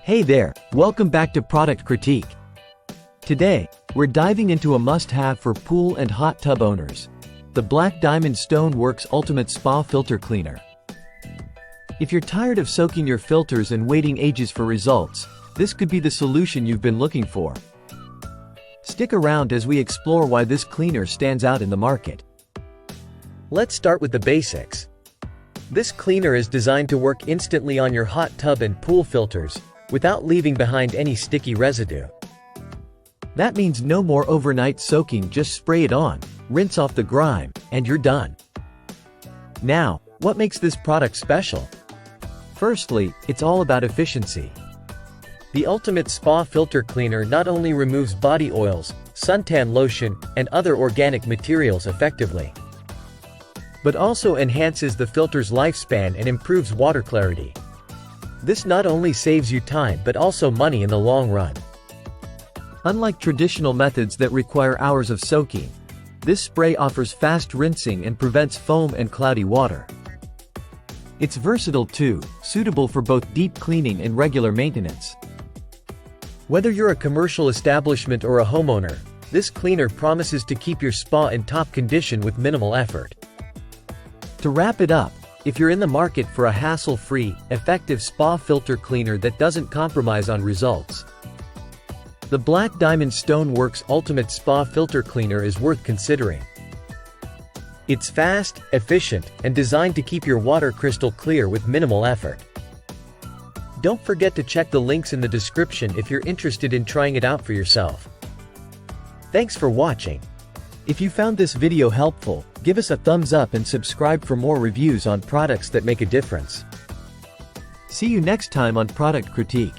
Hey there, welcome back to Product Critique. Today, we're diving into a must-have for pool and hot tub owners, the Black Diamond Stoneworks Ultimate Spa Filter Cleaner. If you're tired of soaking your filters and waiting ages for results, this could be the solution you've been looking for. Stick around as we explore why this cleaner stands out in the market. Let's start with the basics. This cleaner is designed to work instantly on your hot tub and pool filters, without leaving behind any sticky residue. That means no more overnight soaking, just spray it on, rinse off the grime, and you're done. Now, what makes this product special? Firstly, it's all about efficiency. The Ultimate Spa Filter Cleaner not only removes body oils, suntan lotion, and other organic materials effectively, but also enhances the filter's lifespan and improves water clarity. This not only saves you time but also money in the long run. Unlike traditional methods that require hours of soaking, this spray offers fast rinsing and prevents foam and cloudy water. It's versatile too, suitable for both deep cleaning and regular maintenance. Whether you're a commercial establishment or a homeowner, this cleaner promises to keep your spa in top condition with minimal effort. To wrap it up, if you're in the market for a hassle-free, effective spa filter cleaner that doesn't compromise on results, the Black Diamond Stoneworks Ultimate Spa Filter Cleaner is worth considering. It's fast, efficient, and designed to keep your water crystal clear with minimal effort. Don't forget to check the links in the description if you're interested in trying it out for yourself. Thanks for watching. If you found this video helpful, give us a thumbs up and subscribe for more reviews on products that make a difference. See you next time on Product Critique.